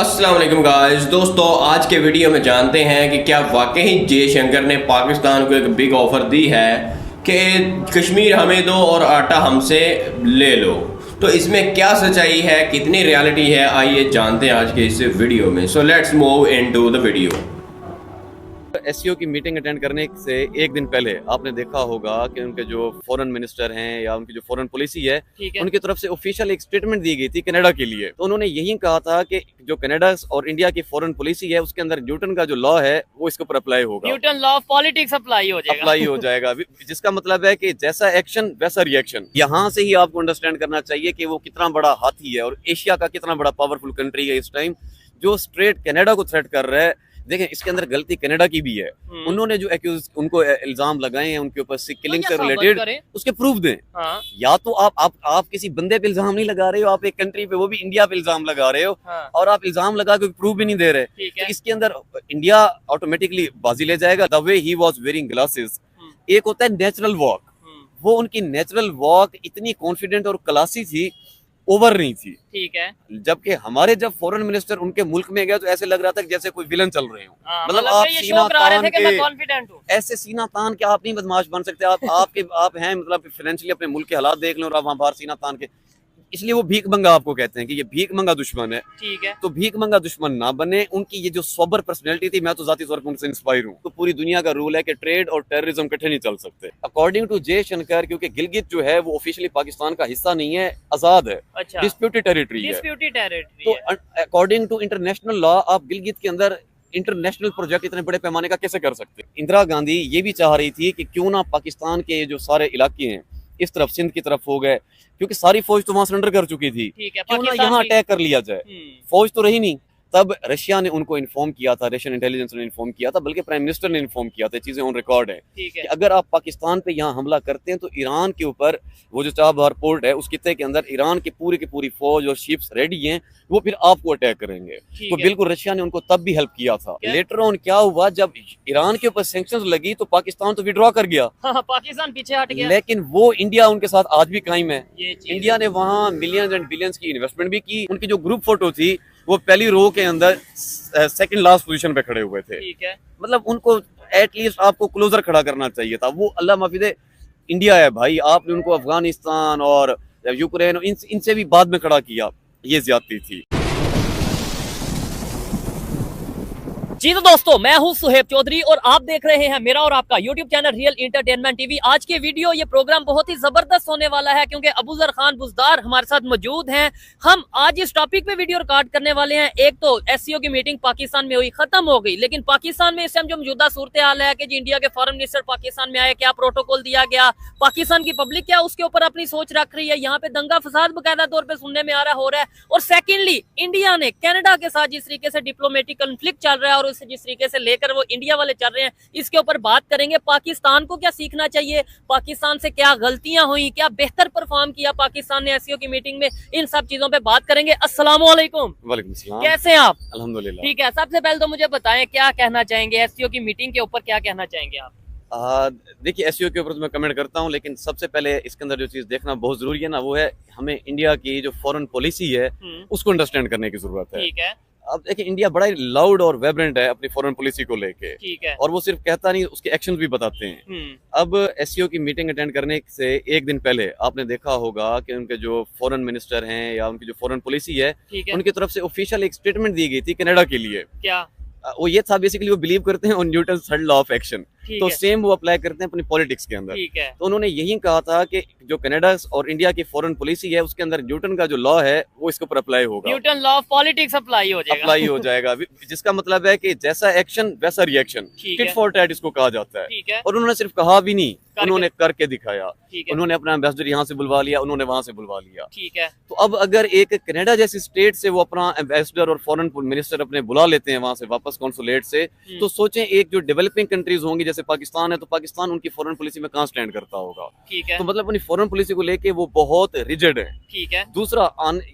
अस्सलाम वालेकुम गाइस। दोस्तों, आज के वीडियो में जानते हैं कि क्या वाकई जयशंकर ने पाकिस्तान को एक बिग ऑफर दी है कि कश्मीर हमें दो और आटा हमसे ले लो। तो इसमें क्या सच्चाई है, कितनी रियलिटी है, आइए जानते हैं आज के इस वीडियो में। So let's move into the video. SCO की मीटिंग अटेंड करने से एक दिन पहले आपने देखा होगा कि उनके जो फॉरेन मिनिस्टर हैं या उनकी जो फॉरेन पॉलिसी है उनकी तरफ से ऑफिशियल एक स्टेटमेंट दी गई थी कनाडा के लिए। तो उन्होंने यही कहा था कि जो कनाडा और इंडिया की फॉरेन पॉलिसी है उसके अंदर न्यूटन का जो लॉ है वो इसके ऊपर अप्लाई होगा। Newton law of politics apply हो जाएगा जिसका मतलब है कि जैसा एक्शन वैसा रिएक्शन। यहाँ से ही आपको अंडरस्टैंड करना चाहिए कि वो कितना बड़ा हाथी है और एशिया का कितना बड़ा पावरफुल कंट्री है इस टाइम, जो स्ट्रेट कनाडा को थ्रेट कर रहा है। देखें, इसके अंदर गलती कनाडा की भी है। उन्होंने जो उनको इल्जाम लगाए हैं उनके ऊपर किलिंग से रिलेटेड, उसके प्रूफ दें। हाँ। या तो आप किसी बंदे पे इल्जाम नहीं लगा रहे हो, आप एक कंट्री पे, वो भी इंडिया पे इल्जाम लगा रहे हो। हाँ। और आप इल्जाम लगा के प्रूफ भी नहीं दे रहे। तो इसके अंदर इंडिया ऑटोमेटिकली बाजी ले जाएगा। The way he was wearing glasses, एक होता है नेचुरल वॉक। वो उनकी नेचुरल वॉक इतनी कॉन्फिडेंट और क्लासी थी, ओवर नहीं थी। ठीक है। जबकि हमारे जब फॉरेन मिनिस्टर उनके मुल्क में गया तो ऐसे लग रहा था कि जैसे कोई विलन चल रहे हो। मतलब आप सीना तान के, ऐसे सीना तान के आप नहीं बदमाश बन सकते। आप हैं, मतलब फाइनेंशियली अपने मुल्क के हालात देख लो और आप वहां बाहर सीना तान के। इसलिए वो भीख मंगा आपको कहते हैं कि ये भीख मंगा दुश्मन है। ठीक है। तो भीख मंगा दुश्मन ना बने। उनकी ये जो सोबर पर्सनैलिटी थी, मैं तो जाती तौर पर उनसे इंस्पायर हूँ। तो पूरी दुनिया का रूल है कि ट्रेड और टेररिज्म इकट्ठे नहीं चल सकते। अकॉर्डिंग टू जयशंकर, क्योंकि गिलगित जो है वो ऑफिशियली पाकिस्तान का हिस्सा नहीं है, आजाद है। अच्छा। डिस्प्यूटेड टेरिटरी है। तो अकॉर्डिंग टू इंटरनेशनल लॉ आप गिलगित के अंदर इंटरनेशनल प्रोजेक्ट इतने बड़े पैमाने का कैसे कर सकते? इंदिरा गांधी ये भी चाह रही थी कि क्यों ना पाकिस्तान के जो सारे इलाके हैं इस तरफ, सिंध की तरफ हो गए, क्योंकि सारी फौज तो वहां सरेंडर कर चुकी थी। क्यों ना यहाँ अटैक कर लिया जाए। फौज तो रही नहीं। तब रशिया ने उनको इन्फॉर्म किया था, रशियन इंटेलिजेंस ने इन्फॉर्म किया था, बल्कि प्राइम मिनिस्टर ने इन्फॉर्म किया था। चीजें ऑन रिकॉर्ड है कि अगर आप पाकिस्तान पे यहाँ हमला करते हैं तो ईरान के ऊपर वो जो चाबहार पोर्ट है उस खित्ते के अंदर ईरान की पूरी फौज और शिप्स रेडी हैं, वो फिर आपको अटैक करेंगे। तो बिल्कुल रशिया ने उनको तब भी हेल्प किया था। लेटर ऑन क्या हुआ, जब ईरान के ऊपर सैंक्शंस लगी तो पाकिस्तान तो विड्रॉ कर गया। पाकिस्तान पीछे हट गया। लेकिन वो इंडिया उनके साथ आज भी कायम है। इंडिया ने वहाँ मिलियंस एंड बिलियंस की इन्वेस्टमेंट भी की। उनकी जो ग्रुप फोटो थी वो पहली रो के अंदर सेकंड लास्ट पोजीशन पे खड़े हुए थे। ठीक है। मतलब उनको एटलीस्ट आपको क्लोजर खड़ा करना चाहिए था। वो अल्लाह माफी दे इंडिया है भाई, आपने उनको अफगानिस्तान और यूक्रेन इनसे भी बाद में खड़ा किया। ये ज्यादती थी। जी तो दोस्तों, मैं हूं सुहेब चौधरी और आप देख रहे हैं मेरा और आपका YouTube channel real entertainment TV. आज के वीडियो, ये प्रोग्राम बहुत ही जबरदस्त होने वाला है क्योंकि अबूजर खान बुजदार हमारे साथ मौजूद हैं। हम आज इस टॉपिक पे वीडियो रिकॉर्ड करने वाले हैं। एक तो एससीओ की मीटिंग पाकिस्तान में हुई, खत्म हो गई, लेकिन पाकिस्तान में इस टाइम जो मौजूदा सूरत हाल है कि जी इंडिया के फॉरेन मिनिस्टर पाकिस्तान में आए, क्या प्रोटोकॉल दिया गया, पाकिस्तान की पब्लिक क्या उसके ऊपर अपनी सोच रख रही है। यहाँ पे दंगा फसाद बकायदा तौर पर सुनने में आ रहा हो रहा है। और सेकेंडली, इंडिया ने कनाडा के साथ जिस तरीके से डिप्लोमेटिक कॉन्फ्लिक्ट चल रहा है और उससे जिस तरीके से लेकर वो इंडिया वाले चल रहे हैं, इसके ऊपर बात करेंगे। पाकिस्तान को क्या सीखना चाहिए, पाकिस्तान से क्या गलतियां हुई, क्या बेहतर परफॉर्म किया पाकिस्तान ने एससीओ की मीटिंग में, इन सब चीजों पे बात करेंगे। अस्सलाम वालेकुम। वालेकुम सलाम। कैसे हैं आप? अल्हम्दुलिल्लाह। ठीक है। सबसे पहले तो मुझे बताएं, क्या कहना चाहेंगे एससीओ की मीटिंग के ऊपर, क्या कहना चाहेंगे आप? देखिए, एससीओ के ऊपर तो मैं कमेंट करता हूं, लेकिन सबसे पहले इसके अंदर जो चीज देखना बहुत जरूरी है ना, वो है हमें इंडिया की जो फॉरेन पॉलिसी है उसको अंडरस्टैंड करने की जरूरत है। ठीक है। अब देखिए, इंडिया बड़ा ही लाउड और वाइब्रेंट है अपनी फॉरेन पॉलिसी को लेके। ठीक है। और वो सिर्फ कहता नहीं, उसके एक्शंस भी बताते हैं। अब एससीओ की मीटिंग अटेंड करने से एक दिन पहले आपने देखा होगा कि उनके जो फॉरेन मिनिस्टर हैं या उनकी जो फॉरेन पॉलिसी है उनकी तरफ से ऑफिशियल एक स्टेटमेंट दी गई थी कनाडा के लिए। क्या वो ये था, बेसिकली वो बिलीव करते हैं on Newton third law of action. तो सेम वो अप्लाई करते हैं अपनी पॉलिटिक्स के अंदर। ठीक है। तो उन्होंने यही कहा था कि जो कनाडा और इंडिया की फॉरेन पॉलिसी है उसके अंदर न्यूटन का जो लॉ है वो इसके ऊपर अप्लाई होगा। Newton law of politics apply हो जाएगा। जिसका मतलब है कि जैसा एक्शन वैसा रिएक्शन, टिट फॉर टैट इसको कहा जाता है। ठीक है। और उन्होंने सिर्फ कहा भी नहीं, उन्होंने करके दिखाया। उन्होंने अपना एम्बेसडर यहाँ से बुलवा लिया, उन्होंने वहां से बुलवा लिया। ठीक है। तो अब अगर एक कनाडा जैसी स्टेट से वो अपना एम्बेसडर और फॉरेन मिनिस्टर अपने बुला लेते हैं वहां से वापस कॉन्सुलेट से, तो सोचें एक जो डेवलपिंग कंट्रीज होंगी जैसे पाकिस्तान है, तो पाकिस्तान उनकी फॉरेन पॉलिसी में कहां स्टैंड करता होगा। ठीक है। तो मतलब अपनी फॉरेन पॉलिसी को लेके वो बहुत रिजिड है। ठीक है। दूसरा,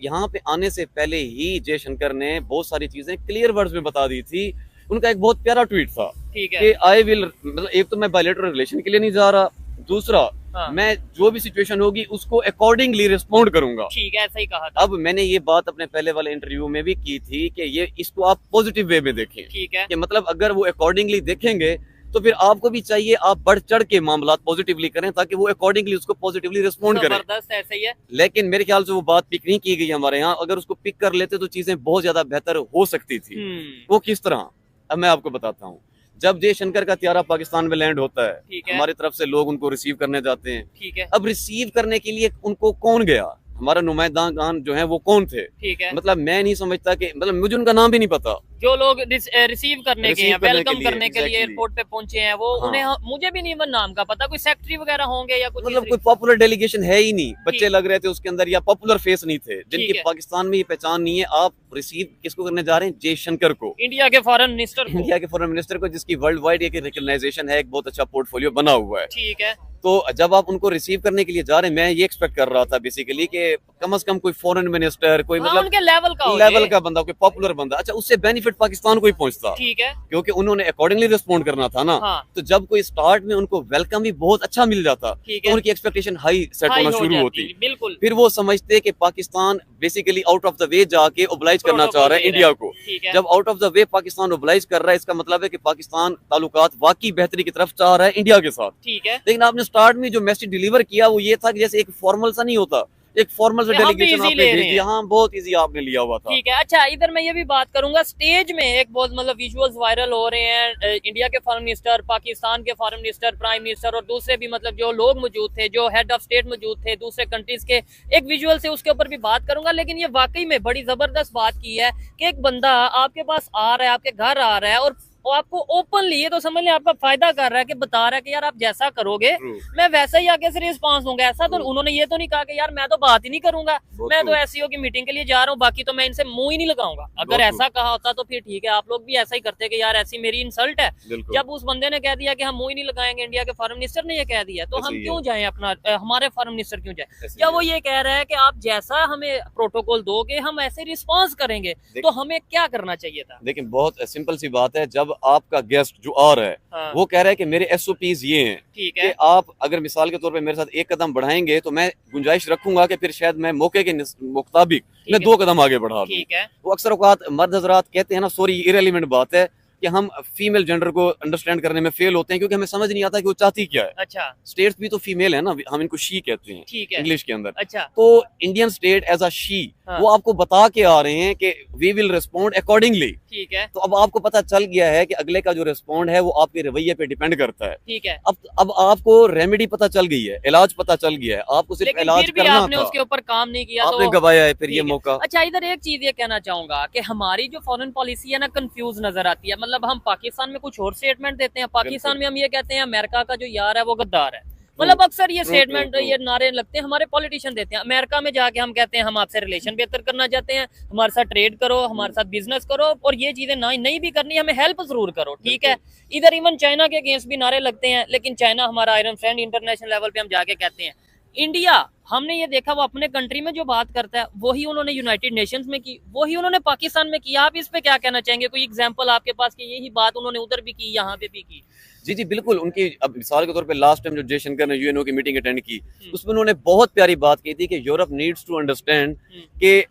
यहाँ पे आने से पहले ही जयशंकर ने बहुत सारी चीजें क्लियर वर्ड्स में बता दी थी। उनका एक बहुत प्यारा ट्वीट था कि आई विल, मतलब एक तो मैं बायलैटरल रिलेशन के लिए नहीं जा रहा, दूसरा हाँ। मैं जो भी सिचुएशन होगी उसको अकॉर्डिंगली रिस्पॉन्ड करूंगा। ठीक है, ऐसा ही कहा था। अब मैंने ये बात अपने पहले वाले इंटरव्यू में भी की थी कि ये इसको आप पॉजिटिव वे में देखें, ठीक है, कि मतलब अगर वो अकॉर्डिंगली देखेंगे तो फिर आपको भी चाहिए आप बढ़ चढ़ के मामला पॉजिटिवली करें ताकि वो अकॉर्डिंगली उसको पॉजिटिवली रिस्पॉन्ड करें। जबरदस्त, ऐसे ही है। लेकिन मेरे ख्याल से वो बात पिक नहीं की गई हमारे यहाँ। अगर उसको पिक कर लेते तो चीजें बहुत ज्यादा बेहतर हो सकती थी। वो किस तरह, अब मैं आपको बताता हूँ। जब जयशंकर का त्यारा पाकिस्तान में लैंड होता है, ठीक है, हमारी तरफ से लोग उनको रिसीव करने जाते हैं। ठीक है, अब रिसीव करने के लिए उनको कौन गया, हमारा नुमाइंदान जो है वो कौन थे? ठीक है। मतलब मैं नहीं समझता कि, मतलब मुझे उनका नाम भी नहीं पता। जो लोग रिसीव करने के Receive करने वेलकम के लिए, करने के लिए exactly. एयरपोर्ट पे पहुंचे हैं, वो हाँ। उन्हें मुझे भी नहीं नाम का पता, कोई सेक्रेटरी वगैरह होंगे या कुछ मतलब इस- कोई पॉपुलर डेलीगेशन है ही नहीं, बच्चे ठीक। लग रहे थे उसके अंदर या पॉपुलर फेस नहीं थे, ठीक जिनकी है। पाकिस्तान में ये पहचान नहीं है। आप रिसीव किसको करने जा रहे हैं? जयशंकर को, इंडिया के फॉरेन मिनिस्टर को। इंडिया के फॉरेन मिनिस्टर को, जिसकी वर्ल्ड वाइड एक रिकॉग्नाइजेशन है, एक बहुत अच्छा पोर्टफोलियो बना हुआ है। ठीक है, तो जब आप उनको रिसीव करने के लिए जा रहे हैं, मैं ये एक्सपेक्ट कर रहा था बेसिकली कि कम से कम कोई फॉरेन मिनिस्टर, कोई हाँ, मतलब उनके लेवल का हो लेवल जे। का बंदा, कोई पॉपुलर बंदा, अच्छा उससे बेनिफिट पाकिस्तान को ही पहुंचता, ठीक है, क्योंकि उन्होंने अकॉर्डिंगली रिस्पॉन्ड करना था ना। हाँ, तो जब कोई स्टार्ट में उनको वेलकम भी बहुत अच्छा मिल जाता ठीक तो है, उनकी एक्सपेक्टेशन हाई सेट हाई होना हो शुरू जाती, होती। बिल्कुल। फिर वो समझते कि Pakistan basically out of the way जाके ओबलाइज करना चाह रहा है इंडिया को। ठीक है, जब out of the way Pakistan obliged कर रहा है, इसका मतलब है कि पाकिस्तान ताल्लुकात वाकई बेहतरी की तरफ चाह रहा है इंडिया के साथ। ठीक है। लेकिन आपने स्टार्ट में जो मैसेज डिलीवर किया वो ये था कि जैसे एक फॉर्मल सा नहीं होता, एक फॉर्मल सा कि हम भी डेलीगेशन easy आपने ले भेज रहे दिया। हाँ, बहुत इजी आपने लिया हुआ था। ठीक है। अच्छा, इधर मैं ये भी बात करूंगा, स्टेज में एक बहुत मतलब विजुअल्स वायरल हो रहे हैं, इंडिया के फॉरेन मिनिस्टर, पाकिस्तान के फॉरेन मिनिस्टर, प्राइम मिनिस्टर और दूसरे भी मतलब जो लोग मौजूद थे, जो हेड ऑफ स्टेट मौजूद थे दूसरे कंट्रीज के, एक विजुअल से उसके ऊपर भी बात करूंगा। लेकिन ये वाकई में बड़ी जबरदस्त बात की है कि एक बंदा आपके पास आ रहा है, आपके घर आ रहा है और वो आपको ओपनली, ये तो समझ लें आपका फायदा कर रहा है कि बता रहा है कि यार आप जैसा करोगे मैं वैसा ही आगे से रिस्पांस दूंगा। ऐसा तो उन्होंने ये तो नहीं कहा कि यार मैं तो बात ही नहीं करूंगा, मैं तो एसईओ की मीटिंग के लिए जा रहा हूँ, बाकी तो मैं इनसे मुंह ही नहीं लगाऊंगा। अगर ऐसा कहा होता तो फिर ठीक है, आप लोग भी ऐसा ही करते कि यार ऐसी मेरी इंसल्ट है। जब उस बंदे ने कह दिया कि हम मुंह ही नहीं लगाएंगे, इंडिया के फॉरेन मिनिस्टर ने ये कह दिया, तो हम क्यों जाए अपना, हमारे फॉरेन मिनिस्टर क्यों जाए? जब वो ये कह रहा है कि आप जैसा हमें प्रोटोकॉल दोगे हम ऐसे रिस्पॉन्स करेंगे, तो हमें क्या करना चाहिए था? देखिए, बहुत सिंपल सी बात है। जब आपका गेस्ट जो आ रहा है, हाँ। वो कह रहा है कि मेरे एसओपीज ये हैं, ठीक कि है, आप अगर मिसाल के तौर पे मेरे साथ एक कदम बढ़ाएंगे तो मैं गुंजाइश रखूंगा कि फिर शायद मैं मौके के मुताबिक मैं है। 2 कदम आगे बढ़ा दूं। ठीक है, वो अक्सर औकात मर्द हजरात कहते हैं ना, सॉरी इरेलीवेंट बात है कि हम फीमेल जेंडर को अंडरस्टैंड करने में फेल होते हैं क्योंकि हमें समझ नहीं आता कि वो चाहती क्या है। अच्छा, स्टेट्स भी तो फीमेल है ना, हम इनको शी कहते हैं ठीक है, इंग्लिश के अंदर। अच्छा, तो Indian state as a she हाँ। वो आपको बता के आ रहे हैं कि वी विल रिस्पॉन्ड अकॉर्डिंगली। ठीक है, तो अब आपको पता चल गया है कि अगले का जो रिस्पॉन्ड है वो आपके रवैये पे डिपेंड करता है। ठीक है। अब आपको रेमेडी पता चल गई है, इलाज पता चल गया है, आपको सिर्फ लेकिन इलाज फिर भी करना आपने था। उसके ऊपर काम नहीं किया, आपने तो गवाया है फिर ठीक ये है। मौका। अच्छा, इधर एक चीज ये कहना चाहूंगा कि हमारी जो फॉरेन पॉलिसी है ना, कंफ्यूज नजर आती है। मतलब हम पाकिस्तान में कुछ और स्टेटमेंट देते हैं, पाकिस्तान में हम ये कहते हैं अमेरिका का जो यार है वो गद्दार है। मतलब अक्सर ये स्टेटमेंट, ये नारे लगते हैं, हमारे पॉलिटिशियन देते हैं। अमेरिका में जाके हम कहते हैं हम आपसे रिलेशन बेहतर करना चाहते हैं, हमारे साथ ट्रेड करो, हमारे साथ बिजनेस करो, और ये चीजें नहीं भी करनी, हमें हेल्प जरूर करो। ठीक है, इधर इवन चाइना के अगेंस्ट भी नारे लगते हैं, लेकिन चाइना हमारा आयरन फ्रेंड, इंटरनेशनल लेवल पे हम जाके कहते हैं। इंडिया, हमने ये देखा वो अपने कंट्री में जो बात करता है वही उन्होंने यूनाइटेड नेशंस में की, वही उन्होंने पाकिस्तान में किया। आप इस पे क्या कहना चाहेंगे? कोई एग्जांपल आपके पास कि यही बात उन्होंने उधर भी की, यहाँ पे भी की? जी जी बिल्कुल। उनकी अब मिसाल के तौर पे लास्ट टाइम जो जयशंकर ने यूएनओ की मीटिंग अटेंड की, उसमें उन्होंने बहुत प्यारी बात की थी कि यूरोप नीड्स टू अंडरस्टैंड कि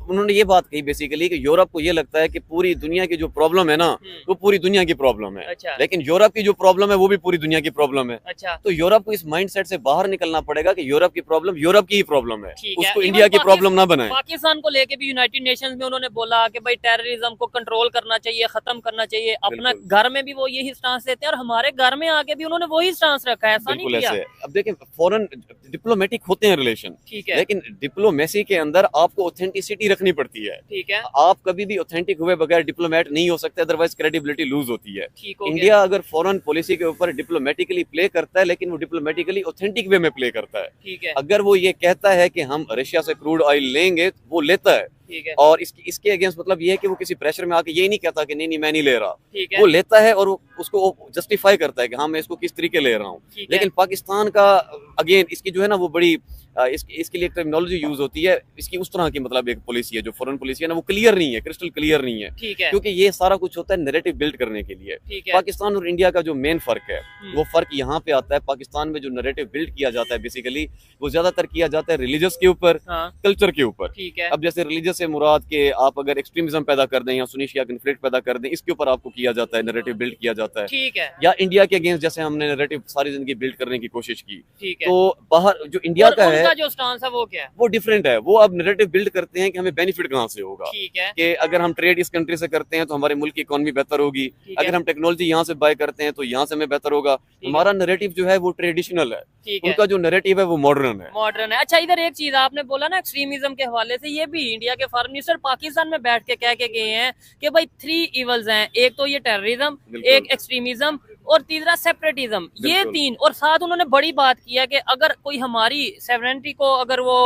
उन्होंने ये बात कही बेसिकली कि यूरोप को ये लगता है कि पूरी दुनिया की जो प्रॉब्लम है ना वो पूरी दुनिया की प्रॉब्लम है। अच्छा, लेकिन यूरोप की जो प्रॉब्लम है वो भी पूरी दुनिया की प्रॉब्लम है। अच्छा, तो यूरोप को इस माइंडसेट से बाहर निकलना पड़ेगा कि यूरोप की प्रॉब्लम यूरोप की ही प्रॉब्लम है, ठीक है। उसको Even इंडिया की प्रॉब्लम ना बनाए। पाकिस्तान को लेके भी यूनाइटेड नेशंस में उन्होंने बोला कि भाई टेररिज्म को कंट्रोल करना चाहिए, खत्म करना चाहिए। अपना घर में भी वो यही स्टांस देते हैं और हमारे घर में आके भी उन्होंने वही स्टांस रखा है, ऐसा नहीं बिल्कुल किया। ऐसे है। अब देखें, फॉरेन डिप्लोमेटिक होते हैं रिलेशन, ठीक है, लेकिन डिप्लोमेसी के अंदर आपको ऑथेंटिसिटी रखनी पड़ती है। ठीक है, आप कभी भी ऑथेंटिक हुए बगैर डिप्लोमेट नहीं हो सकते, अदरवाइज क्रेडिबिलिटी लूज होती है। ठीक हो गया। इंडिया अगर फॉरेन पॉलिसी के ऊपर डिप्लोमेटिकली प्ले करता है, लेकिन वो डिप्लोमेटिकली ऑथेंटिक वे में प्ले करता है। ठीक है, अगर वो ये कहता है कि हम रशिया से क्रूड ऑयल लेंगे, वो लेता है, ठीक है, और इसके अगेंस्ट मतलब ये है कि वो किसी प्रेशर में आके यही नहीं कहता कि नहीं नहीं मैं नहीं ले रहा, ठीक है, वो लेता है और उसको जस्टिफाई करता है कि हाँ मैं इसको किस तरीके ले रहा हूँ। ठीक है, लेकिन पाकिस्तान का अगेन इसकी जो है ना वो बड़ी इसके लिए टर्मिनोलॉजी यूज होती है, इसकी उस तरह की मतलब एक पॉलिसी है जो फॉरेन पॉलिसी है ना वो क्लियर नहीं है, क्रिस्टल क्लियर नहीं है, ठीक है, क्योंकि ये सारा कुछ होता है नैरेटिव बिल्ड करने के लिए। ठीक है, पाकिस्तान और इंडिया का जो मेन फर्क है वो फर्क यहाँ पे आता है, पाकिस्तान में जो नैरेटिव बिल्ड किया जाता है बेसिकली वो ज्यादातर किया जाता है रिलीजियस के ऊपर, हाँ, कल्चर के ऊपर। ठीक है, अब जैसे रिलीजियस से मुराद के आप अगर एक्सट्रीमिज्म पैदा कर दें या सुनी शिया कन्फ्लिक्ट पैदा कर दें, इसके ऊपर आपको किया जाता है, नैरेटिव बिल्ड किया जाता है। ठीक है, या इंडिया के अगेंस्ट जैसे हमने नैरेटिव सारी जिंदगी बिल्ड करने की कोशिश की, ठीक है, तो बाहर जो इंडिया और का उनका है जो स्टांस है वो क्या है? वो डिफरेंट है। वो अब नैरेटिव बिल्ड करते हैं कि हमें बेनिफिट कहाँ से होगा, ठीक है, कि अगर हम ट्रेड इस कंट्री से करते हैं तो हमारे मुल्क की इकोनॉमी बेहतर होगी, ठीक है, अगर हम टेक्नोलॉजी यहाँ से बाय करते हैं तो यहाँ से हमें बेहतर होगा। है। हमारा नैरेटिव जो है वो ट्रेडिशनल है, ठीक है, उनका जो नैरेटिव है वो मॉडर्न है। मॉडर्न है। अच्छा, इधर एक चीज आपने बोला ना एक्सट्रीमिज्म के हवाले से, ये भी इंडिया के फॉरेन मिनिस्टर पाकिस्तान में बैठ के कह के गए हैं कि भाई 3 इवल्स हैं, एक तो ये टेररिज्म, बिल्कुल। एक एक्सट्रीमिज्म और तीसरा सेपरेटिज्म, ये बिल्कुल। 3। और साथ उन्होंने बड़ी बात की है कि अगर कोई हमारी सॉवरेनिटी को अगर वो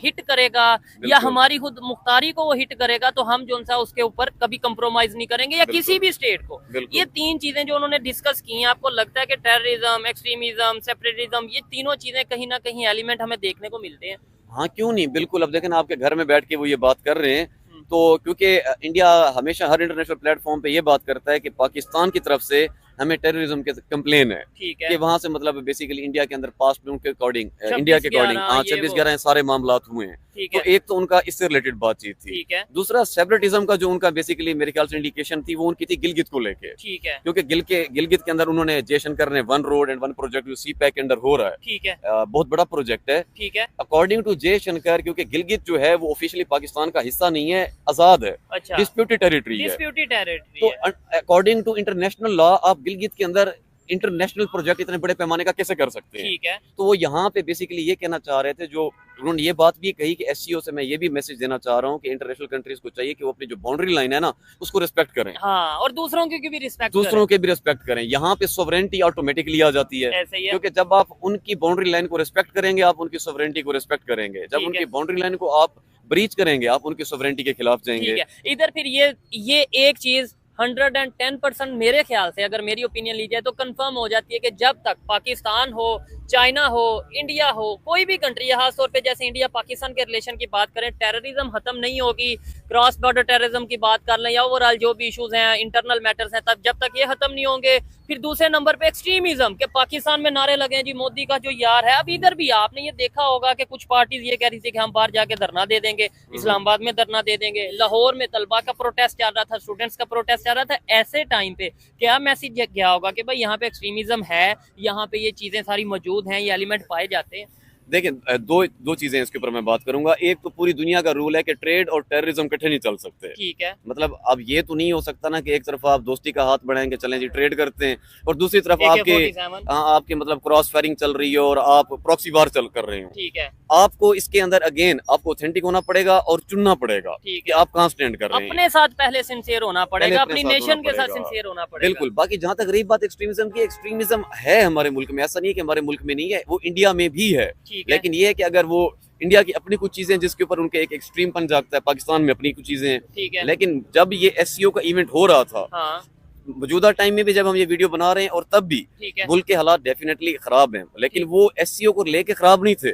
हिट करेगा या बिल्कुल। हमारी खुद मुख्तारी को वो हिट करेगा तो हम जो सा उसके ऊपर कभी कंप्रोमाइज नहीं करेंगे या बिल्कुल। किसी भी स्टेट को। बिल्कुल। ये 3 चीजें जो उन्होंने डिस्कस की हैं, आपको लगता है कि टेररिज्म, एक्सट्रीमिज्म, सेपरेटिज्म, ये तीनों चीजें कहीं ना कहीं एलिमेंट हमें देखने को मिलते हैं? हाँ क्यों नहीं, बिल्कुल। अब देखें ना, आपके घर में बैठ के वो ये बात कर रहे हैं, तो क्योंकि इंडिया हमेशा हर इंटरनेशनल प्लेटफॉर्म पे ये बात करता है कि पाकिस्तान की तरफ से हमें टेररिज्म के कंप्लेन है ठीक कि है, वहां से मतलब बेसिकली इंडिया के अंदर पास्ट में उनके अकॉर्डिंग 26, इंडिया के अकॉर्डिंग 11 हाँ ये 26/11 सारे मामला हुए हैं। ठीक तो है, एक तो उनका इससे रिलेटेड बातचीत थी, ठीक है, दूसरा सेपरेटिज्म का जो उनका बेसिकली मेरे ख्याल से इंडिकेशन थी वो उनकी थी गिलगित को लेके, ठीक है, क्योंकि गिलगित के अंदर उन्होंने जयशंकर ने 1 रोड एंड 1 प्रोजेक्ट जो CPEC के अंदर हो रहा है, ठीक है, बहुत बड़ा प्रोजेक्ट है। ठीक है, अकॉर्डिंग टू जयशंकर, क्योंकि गिलगित जो है वो ऑफिशियली पाकिस्तान का हिस्सा नहीं है, आजाद है, अच्छा, डिस्प्यूटेड टेरिटरी है। डिस्प्यूटेड टेरिटरी तो है, अकॉर्डिंग टू इंटरनेशनल लॉ आप गिलगित के अंदर इंटरनेशनल प्रोजेक्ट इतने बड़े पैमाने का कैसे कर सकते हैं? ठीक है, तो वो यहाँ पे बेसिकली ये कहना चाह रहे थे, जो उन्होंने ये बात भी कही कि SCO से मैं ये भी मैसेज देना चाह रहा हूँ कि इंटरनेशनल कंट्रीज को चाहिए कि वो अपनी जो बाउंड्री लाइन है ना उसको रिस्पेक्ट करें, हाँ, और दूसरों की भी रिस्पेक्ट दूसरों के भी रिस्पेक्ट करें। यहाँ पे सोवरेनिटी ऑटोमेटिकली आ जाती है, ऐसे ही है, क्योंकि जब आप उनकी बाउंड्री लाइन को रिस्पेक्ट करेंगे आप उनकी सोवरेनिटी को रिस्पेक्ट करेंगे, जब ठीक उनकी है। बाउंड्री लाइन को आप ब्रीच करेंगे आप उनकी सोवरेनिटी के खिलाफ ठीक जाएंगे। है। इधर फिर ये एक चीज 110% मेरे ख्याल से अगर मेरी ओपिनियन ली जाए तो कंफर्म हो जाती है कि जब तक पाकिस्तान हो, चाइना हो, इंडिया हो, कोई भी कंट्री है, खासतौर पे जैसे इंडिया पाकिस्तान के रिलेशन की बात करें, टेररिज्म खत्म नहीं होगी, क्रॉस बॉर्डर टेररिज्म की बात कर लें या ओवरऑल जो भी इश्यूज हैं, इंटरनल मैटर्स हैं, तब जब तक ये खत्म नहीं होंगे, फिर दूसरे नंबर पे एक्सट्रीमिज्म के पाकिस्तान में नारे लगे हैं जी मोदी का जो यार है। अब इधर भी आपने ये देखा होगा कि कुछ पार्टीज ये कह रही थी कि हम बाहर जाके धरना दे देंगे, इस्लामाबाद में धरना दे देंगे, लाहौर में तलबा का प्रोटेस्ट चल रहा था, स्टूडेंट्स का प्रोटेस्ट चल रहा था। ऐसे टाइम पे क्या मैसेज गया होगा कि भाई यहाँ पे एक्सट्रीमिज्म है, यहाँ पे ये चीजें सारी मौजूद हैं, ये एलिमेंट पाए जाते हैं? देखिए दो चीजें इसके ऊपर मैं बात करूंगा। एक तो पूरी दुनिया का रूल है कि ट्रेड और टेररिज्म इकट्ठे नहीं चल सकते। ठीक है, मतलब अब ये तो नहीं हो सकता ना कि एक तरफ आप दोस्ती का हाथ बढ़ाएंगे चलें जी ट्रेड करते हैं और दूसरी तरफ आपके AK-47 आपके मतलब क्रॉस फायरिंग चल रही है और आप प्रॉक्सी वार चल कर रहे हो। ठीक है, आपको इसके अंदर अगेन आपको ऑथेंटिक होना पड़ेगा और चुनना पड़ेगा ठीक कि है, आप कहाँ स्टैंड कर रहे हैं। अपने साथ पहले सिंसियर होना पड़ेगा, अपने अपनी साथ नेशन होना के साथ पड़ेगा। सिंसियर होना पड़ेगा। बिल्कुल। बाकी जहाँ तक रही बात एक्सट्रीमिज्म की, एक्सट्रीमिज्म है हमारे मुल्क में, ऐसा नहीं है कि हमारे मुल्क में नहीं है, वो इंडिया में भी है। ठीक है, लेकिन ये है कि अगर वो इंडिया की अपनी कुछ चीजें जिसके ऊपर उनके एक एक्सट्रीम पन जागता है, पाकिस्तान में अपनी कुछ चीजें हैं। ठीक है, लेकिन जब ये SCO का इवेंट हो रहा था, हाँ, मौजूदा टाइम में भी जब हम ये वीडियो बना रहे हैं और तब भी ठीक है, मुल्क के हालात डेफिनेटली खराब हैं, लेकिन वो SCO को लेके खराब नहीं थे।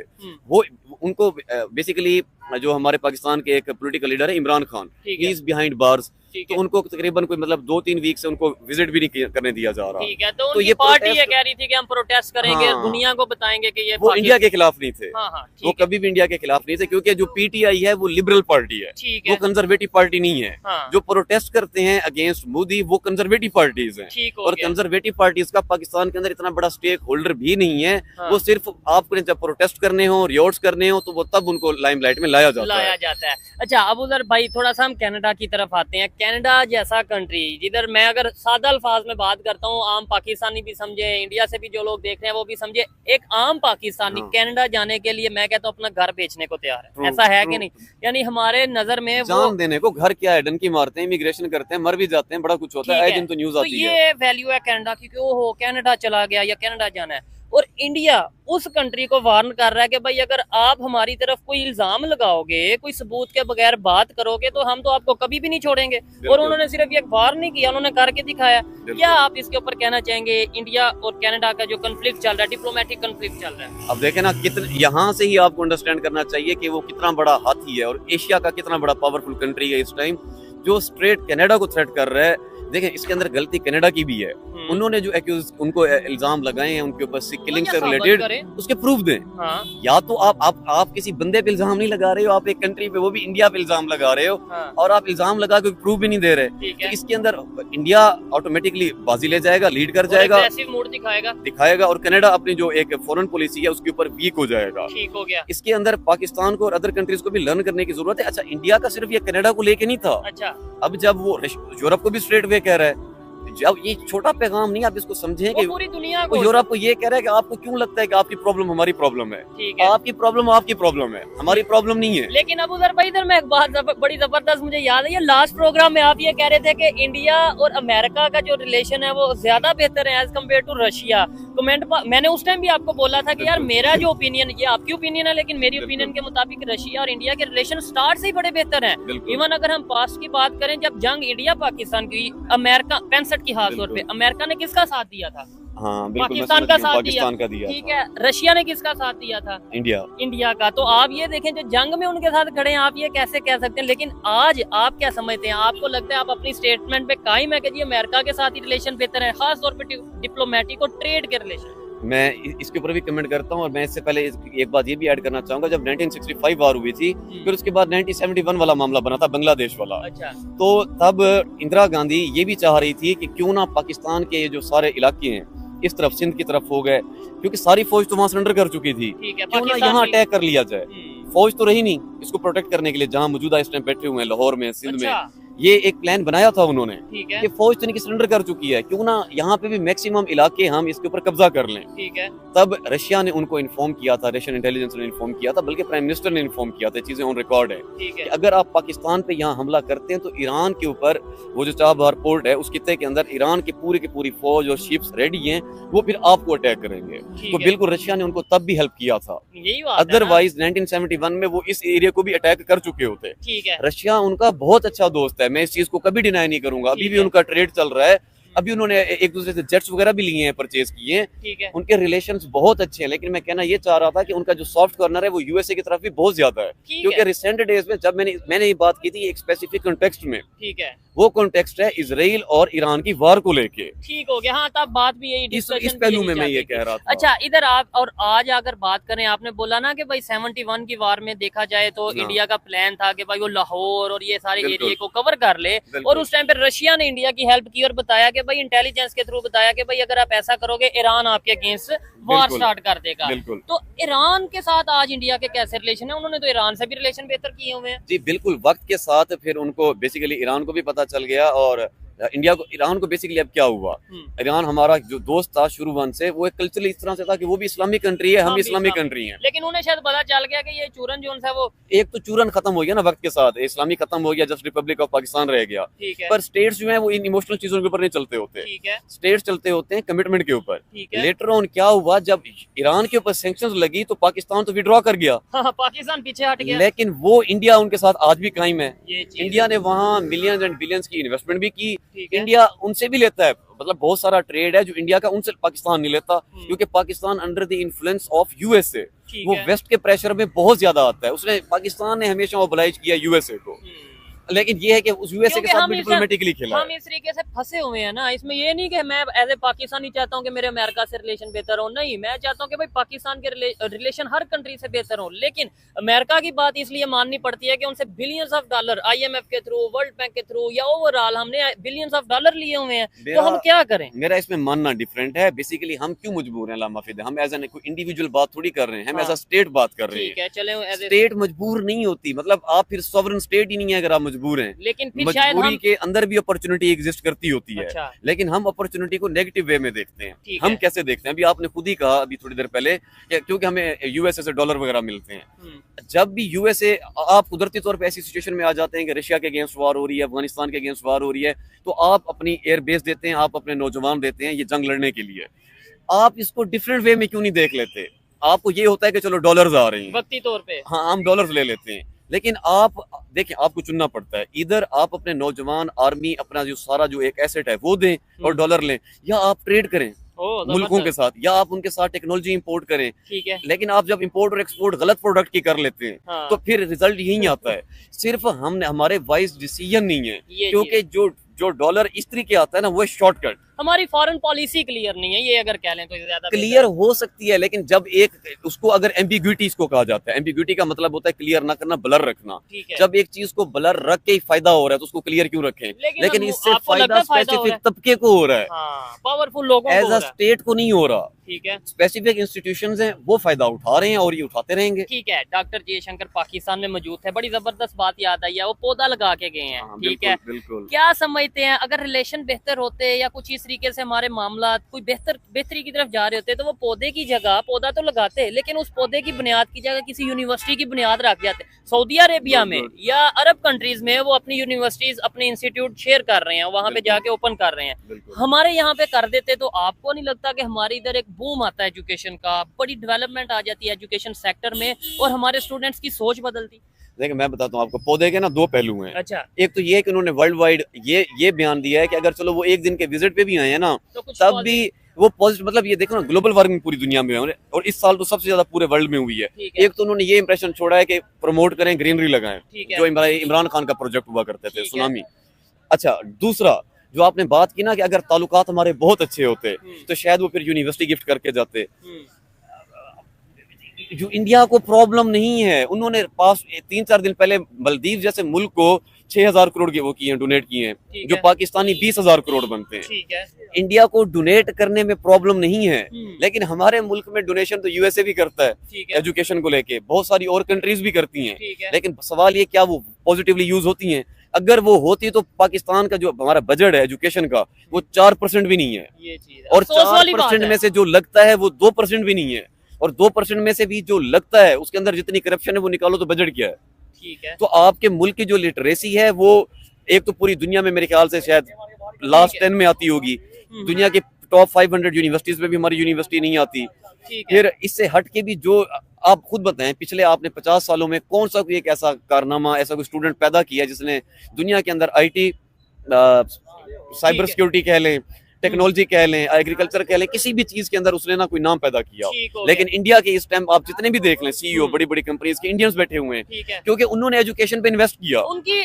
वो उनको बेसिकली जो हमारे पाकिस्तान के एक पॉलिटिकल लीडर है इमरान खान, ठीक ही है, इज बिहाइंड बार्स, ठीक तो है, उनको तकरीबन कोई मतलब 2-3 वीक से उनको विजिट भी नहीं करने दिया जा रहा। ठीक है। तो तो उनकी ये पार्टी ये protest- कह रही थी कि हम प्रोटेस्ट करेंगे, हाँ। दुनिया को बताएंगे कि ये वो इंडिया के खिलाफ नहीं थे, हाँ हाँ, वो ठीक है, कभी भी इंडिया के खिलाफ नहीं थे, क्योंकि जो PTI है वो लिबरल पार्टी है, ठीक वो है, कंजर्वेटिव पार्टी नहीं है। हाँ, जो प्रोटेस्ट करते हैं अगेंस्ट मोदी वो कंजर्वेटिव पार्टीज हैं, ठीक हो और गया, कंजर्वेटिव पार्टीज का पाकिस्तान के अंदर इतना बड़ा स्टेक होल्डर भी नहीं है। हाँ। वो सिर्फ आपको जब प्रोटेस्ट करने हो, रियोट्स करने हो, तो वो तब उनको लाइमलाइट में लाया जाता लाया है। जाता है। अच्छा अब उधर भाई थोड़ा सा हम कनाडा की तरफ आते हैं। कनाडा जैसा कंट्री जिधर मैं अगर सादा अल्फाज में बात करता हूँ, आम पाकिस्तानी भी समझे, इंडिया से भी जो लोग देख रहे हैं वो भी समझे, एक आम पाकिस्तानी हाँ। कनाडा जाने के लिए मैं कहता हूँ अपना घर बेचने को तैयार है। True, ऐसा है कि true. नहीं? यानी हमारे नजर में वो जान देने को घर क्या है, डंकी मारते हैं, इमिग्रेशन करते हैं, मर भी जाते हैं, बड़ा कुछ होता है, ठीक आए है। दिन तो न्यूज तो आती है। ये वैल्यू है कनाडा की कि ओहो कनाडा चला गया या कनाडा जाना है। और इंडिया उस कंट्री को वार्न कर रहा है कि भाई अगर आप हमारी तरफ कोई इल्जाम लगाओगे, कोई सबूत के बगैर बात करोगे तो हम तो आपको कभी भी नहीं छोड़ेंगे। और उन्होंने सिर्फ ये वार्न नहीं किया, उन्होंने करके दिखाया। क्या आप इसके ऊपर कहना चाहेंगे? इंडिया और कनाडा का जो कन्फ्लिक्ट चल रहा है, डिप्लोमेटिक कन्फ्लिक्ट चल रहा है, अब देखें ना, कितने यहाँ से ही आपको अंडरस्टैंड करना चाहिए कि वो कितना बड़ा हाथी है और एशिया का कितना बड़ा पावरफुल कंट्री है इस टाइम, जो स्ट्रेट कनाडा को थ्रेट कर रहा है। देखें, इसके अंदर गलती कनाडा की भी है। उन्होंने जो एक्यूज उनको इल्जाम लगाए हैं उनके ऊपर किलिंग से रिलेटेड, उसके प्रूफ दें। हाँ। या तो आप किसी बंदे पे इल्जाम नहीं लगा रहे हो, आप एक कंट्री पे, वो भी इंडिया पे इल्जाम लगा रहे हो। हाँ। और आप इल्जाम लगा के प्रूफ भी नहीं दे रहे। तो इसके अंदर इंडिया ऑटोमेटिकली बाजी ले जाएगा, लीड कर जाएगा, मूड दिखाएगा, और कनाडा अपनी जो एक फॉरेन पॉलिसी है उसके ऊपर वीक हो जाएगा। ठीक हो गया। इसके अंदर पाकिस्तान को और अदर कंट्रीज को भी लर्न करने की जरूरत है। अच्छा, इंडिया का सिर्फ ये कनाडा को लेके नहीं था। अच्छा, अब जब वो यूरोप को भी स्ट्रेट वे कह रहा है, जब ये छोटा पैगाम नहीं, आप इसको समझें कि पूरी दुनिया को यूरोप को ये कह रहा है कि आपको क्यों लगता है कि आपकी प्रॉब्लम हमारी प्रॉब्लम है। ठीक है, आपकी प्रॉब्लम है, हमारी प्रॉब्लम नहीं है। लेकिन अब उधर भाई, इधर में एक बात बड़ी जबरदस्त मुझे याद है, ये लास्ट प्रोग्राम में आप ये कह रहे थे कि इंडिया और अमेरिका का जो रिलेशन है वो ज्यादा बेहतर है एज कम्पेयर टू रशिया। मैंने उस टाइम भी आपको बोला था कि यार मेरा जो ओपिनियन, ये आपकी ओपिनियन है, लेकिन मेरी ओपिनियन के मुताबिक रशिया और इंडिया के रिलेशन स्टार्ट से ही बड़े बेहतर हैं। इवन अगर हम पास्ट की बात करें, जब जंग इंडिया पाकिस्तान की, अमेरिका 65 की खास तौर पे, अमेरिका ने किसका साथ दिया था? हाँ, पाकिस्तान का साथ पाकिस्तान दिया। का दिया। ठीक है, रशिया ने किसका साथ दिया था? इंडिया का। तो आप ये देखें, जो जंग में उनके साथ खड़े हैं, आप ये कैसे कह सकते हैं? लेकिन आज आप क्या समझते हैं? आपको लगता है आप अपनी स्टेटमेंट पे कायम है कि जी अमेरिका के साथ ही रिलेशन बेहतर है, खास तौर पे डिप्लोमेटिक और ट्रेड के रिलेशन? मैं इसके ऊपर भी कमेंट करता हूँ, और मैं इससे पहले एक बात ये भी ऐड करना चाहूंगा। जब 1965 वार हुई थी, फिर उसके बाद 1971 वाला मामला बना था, बांग्लादेश वाला। अच्छा। तो तब इंदिरा गांधी ये भी चाह रही थी कि क्यों ना पाकिस्तान के जो सारे इलाके हैं इस तरफ, सिंध की तरफ हो गए, क्योंकि सारी फौज तो वहां सरेंडर कर चुकी थी, क्यों ना यहाँ अटैक कर लिया जाए। फौज तो रही नहीं इसको प्रोटेक्ट करने के लिए, जहाँ मौजूदा इस टाइम बैठे हुए हैं लाहौर में, सिंध में। ये एक प्लान बनाया था उन्होंने कि फौज तो इनकी सरेंडर कर चुकी है, क्यों ना यहाँ पे भी मैक्सिमम इलाके हम इसके ऊपर कब्जा कर लें। ठीक है। तब रशिया ने उनको इन्फॉर्म किया था, रशियन इंटेलिजेंस ने इन्फॉर्म किया था, बल्कि प्राइम मिनिस्टर ने इन्फॉर्म किया था, चीजें ऑन रिकॉर्ड है कि अगर आप पाकिस्तान पे यहाँ हमला करते हैं तो ईरान के ऊपर, वो जो चाबहार पोर्ट है उस खित्ते के अंदर, ईरान की पूरी फौज और शिप्स रेडी हैं, वो फिर आपको अटैक करेंगे। तो बिल्कुल रशिया ने उनको तब भी हेल्प किया था, अदरवाइज 1971 में वो इस एरिया को भी अटैक कर चुके होते। ठीक है। रशिया उनका बहुत अच्छा दोस्त है, मैं इस चीज को कभी डिनाई नहीं करूंगा। अभी भी उनका ट्रेड चल रहा है, अभी उन्होंने एक दूसरे से जेट्स वगैरह भी लिए हैं, परचेज किए हैं। ठीक है। उनके रिलेशंस बहुत अच्छे हैं, लेकिन मैं कहना ये चाह रहा था कि उनका जो सॉफ्ट कॉर्नर है वो यूएसए की तरफ भी बहुत ज्यादा है, क्योंकि रिसेंट डेज में जब मैंने ये बात की थी एक स्पेसिफिक कॉन्टेक्स्ट में। ठीक है। वो कॉन्टेक्स्ट है इजराइल और ईरान की वार को लेके। ठीक हो गया। हाँ, तब बात भी यही, इस पहलू में मैं ये कह रहा था। अच्छा, इधर आप और आज अगर बात करें, आपने बोला ना कि भाई 71 की वार में देखा जाए तो इंडिया का प्लान था कि भाई वो लाहौर और ये सारे एरिया को कवर कर ले, और उस टाइम पे रशिया ने इंडिया की हेल्प की और बताया कि भाई इंटेलिजेंस के थ्रू बताया कि भाई अगर आप ऐसा करोगे ईरान आपके अगेंस्ट वार स्टार्ट कर देगा। तो ईरान के साथ आज इंडिया के कैसे रिलेशन है? उन्होंने तो ईरान से भी रिलेशन बेहतर किए हुए हैं। जी बिल्कुल, वक्त के साथ फिर उनको बेसिकली ईरान को भी पता चल गया, और इंडिया को, ईरान को बेसिकली अब क्या हुआ, ईरान हमारा जो दोस्त था शुरू वन से, वो एक कल्चरली इस तरह से था कि वो भी इस्लामिक कंट्री है, हम इस्लामिक कंट्री हैं, लेकिन उन्हें शायद पता चल गया कि ये चूरन जो है वो, एक तो चूरन खत्म हो गया ना वक्त के साथ, इस्लामिक खत्म हो गया, जस्ट रिपब्लिक ऑफ पाकिस्तान रह गया। पर स्टेट्स जो है वो इन इमोशनल चीजों के ऊपर नहीं चलते होते, स्टेट्स चलते होते हैं कमिटमेंट के ऊपर। लेटर ऑन क्या हुआ, जब ईरान के ऊपर सैंक्शंस लगी तो पाकिस्तान तो विड्रॉ कर गया, पाकिस्तान पीछे हट गया, लेकिन वो इंडिया उनके साथ आज भी कायम है। इंडिया ने वहाँ मिलियंस एंड बिलियंस की इन्वेस्टमेंट भी की, इंडिया उनसे भी लेता है, मतलब बहुत सारा ट्रेड है जो इंडिया का उनसे पाकिस्तान नहीं लेता, क्योंकि Pakistan under the influence of USA, वो वेस्ट के प्रेशर में बहुत ज्यादा आता है। उसने, पाकिस्तान ने हमेशा ओबलाइज किया यूएसए को, लेकिन ये है कि उस यूएसए के साथ भी डिप्लोमेटिकली खेला है। हम इस तरीके से फंसे हुए हैं ना, इसमें ये नहीं कि मैं एज ए पाकिस्तानी चाहता हूँ कि मेरे अमेरिका से रिलेशन बेहतर हो, नहीं, मैं चाहता हूँ कि भाई पाकिस्तान के रिलेशन हर कंट्री से बेहतर हो, लेकिन अमेरिका की बात इसलिए माननी पड़ती है कि उनसे बिलियंस ऑफ डॉलर IMF के थ्रू, वर्ल्ड बैंक के थ्रू या ओवरऑल हमने बिलियंस ऑफ डॉलर लिए हुए हैं, तो हम क्या करें? मेरा इसमें मानना डिफरेंट है। बेसिकली हम क्यों मजबूर हैं लामा फिदे, हम एज एन कोई इंडिविजुअल बात थोड़ी कर रहे हैं, हम एज अ स्टेट बात कर रहे हैं। स्टेट मजबूर नहीं होती, मतलब आप फिर सॉवरेन स्टेट ही नहीं है अगर आप मजबूर हैं, लेकिन मजबूरी के अंदर भी अपॉर्चुनिटी एग्जिस्ट करती होती है। अच्छा। लेकिन हम अपॉर्चुनिटी को नेगेटिव वे में देखते हैं। हम कैसे देखते हैं, अभी आपने खुद ही कहा अभी थोड़ी देर पहले, क्योंकि हमें यूएसए से डॉलर वगैरह मिलते हैं, जब भी यूएसए, आप कुदरती तौर पे ऐसी सिचुएशन में आ जाते हैं कि रशिया के अगेंस्ट वार हो रही है, अफगानिस्तान के अगेंस्ट वार हो रही है, तो आप अपनी एयर बेस देते हैं, आप अपने नौजवान देते हैं ये जंग लड़ने के लिए। आप इसको डिफरेंट वे में क्यों नहीं देख लेते? आपको ये होता है कि चलो डॉलर्स आ रहे हैं, वक्ती तौर पे। हाँ हम डॉलर्स ले लेते हैं, लेकिन आप देखिए आपको चुनना पड़ता है, इधर आप अपने नौजवान आर्मी अपना जो सारा जो एक एसेट है वो दें और डॉलर लें, या आप ट्रेड करें ओ, मुल्कों के साथ, या आप उनके साथ टेक्नोलॉजी इंपोर्ट करें। ठीक है। लेकिन आप जब इंपोर्ट और एक्सपोर्ट गलत प्रोडक्ट की कर लेते हैं हाँ। तो फिर रिजल्ट यही आता है। सिर्फ हमने हमारे वाइज डिसीजन नहीं है, ये क्योंकि जो डॉलर इस तरीके आता है ना वो शॉर्टकट। हमारी फॉरेन पॉलिसी क्लियर नहीं है, ये अगर कह लें तो ज्यादा क्लियर हो सकती है, लेकिन जब एक उसको अगर एम्बिग्यूटी इसको कहा जाता है, एम्बिग्यूटी का मतलब होता है क्लियर ना करना, ब्लर रखना। ठीक है। जब एक चीज को ब्लर रख के ही फायदा हो रहा है तो उसको क्लियर क्यों रखें? लेकिन इससे आपको लगता फायदा है फायदा हो रहा स्पेसिफिक है? तबके को हो रहा है, हाँ, पावरफुल लोगों को एज हो अ रहा है। स्टेट को नहीं हो रहा। ठीक है। स्पेसिफिक इंस्टीट्यूशंस हैं वो फायदा उठा रहे हैं और ये उठाते रहेंगे। ठीक है। डॉक्टर जयशंकर पाकिस्तान में मौजूद है, बड़ी जबरदस्त बात याद आई है, वो पौधा लगा के गए हैं। हाँ, ठीक है। बिल्कुल। क्या समझते हैं, अगर रिलेशन बेहतर होते या कुछ इस तरीके से हमारे मामला कोई बेहतरी की तरफ जा रहे होते तो वो पौधे की जगह, पौधा तो लगाते लेकिन उस पौधे की बुनियाद की जगह किसी यूनिवर्सिटी की बुनियाद रख जाते। सऊदी अरेबिया में या अरब कंट्रीज में वो अपनी यूनिवर्सिटीज, अपने इंस्टीट्यूट शेयर कर रहे हैं, वहां पे जाके ओपन कर रहे हैं। हमारे यहाँ पे कर देते तो आपको नहीं लगता कि हमारे इधर एक बूम आता है एजुकेशन का, बड़ी डेवलपमेंट आ जाती है एजुकेशन सेक्टर में और हमारे स्टूडेंट्स की सोच बदलती? देखिए मैं बताता हूँ आपको, पौधे के ना दो पहलू हैं। अच्छा। एक तो ये कि उन्होंने वर्ल्ड वाइड ये बयान दिया है कि अगर चलो वो एक दिन के विजिट पे भी आए हैं ना तो कुछ तब भी वो पॉजिटिव, मतलब ये देखो ना ग्लोबल वार्मिंग पूरी दुनिया में है और इस साल तो सबसे ज्यादा पूरे वर्ल्ड में हुई है। ठीक है। एक तो उन्होंने ये इंप्रेशन छोड़ा है कि प्रमोट करें, ग्रीनरी लगाएं, ठीक है। जो इमरान खान का प्रोजेक्ट हुआ करते थे, ठीक है। सुनामी। अच्छा, दूसरा जो आपने बात की ना कि अगर ताल्लुकात हमारे बहुत अच्छे होते तो शायद वो फिर यूनिवर्सिटी गिफ्ट करके जाते। जो इंडिया को प्रॉब्लम नहीं है, उन्होंने पास 3-4 दिन पहले मालदीव जैसे मुल्क को 6,000 करोड़ के वो किए हैं, डोनेट किए हैं, जो पाकिस्तानी 20,000 करोड़ बनते हैं। ठीक है। इंडिया को डोनेट करने में प्रॉब्लम नहीं है, लेकिन हमारे मुल्क में डोनेशन तो यूएसए भी करता है ठीक है। एजुकेशन को लेके, बहुत सारी और कंट्रीज भी करती हैं। ठीक है। लेकिन सवाल ये क्या वो पॉजिटिवली यूज होती हैं? अगर वो होती तो पाकिस्तान का जो हमारा बजट है एजुकेशन का वो 4% भी नहीं है, ये चीज है। और अफसोस वाली बात 4% है। में से जो लगता है वो 2% भी नहीं है, और 2% में से भी जो लगता है उसके अंदर जितनी करप्शन है वो निकालो तो बजट क्या है? ठीक है। तो आपके मुल्क की जो लिटरेसी है वो एक तो पूरी दुनिया में मेरे ख्याल से शायद लास्ट 10 में आती होगी, दुनिया के टॉप 500 यूनिवर्सिटीज में भी हमारी यूनिवर्सिटी नहीं आती। ठीक है। फिर इससे हट के भी जो आप खुद बताएं, पिछले आपने 50 सालों में कौन सा कोई एक ऐसा कारनामा, ऐसा कोई स्टूडेंट पैदा किया जिसने दुनिया के अंदर आईटी, साइबर सिक्योरिटी कह लें, टेक्नोलॉजी कह लें, एग्रीकल्चर कह लें, किसी भी चीज के अंदर उसने ना कोई नाम पैदा किया ठीक हो हो। लेकिन गया। इंडिया के इस टाइम आप जितने भी देख लें सीईओ बड़ी बड़ी कंपनीज के इंडियंस बैठे हुए हैं, ठीक है। क्योंकि उन्होंने एजुकेशन पे इन्वेस्ट किया।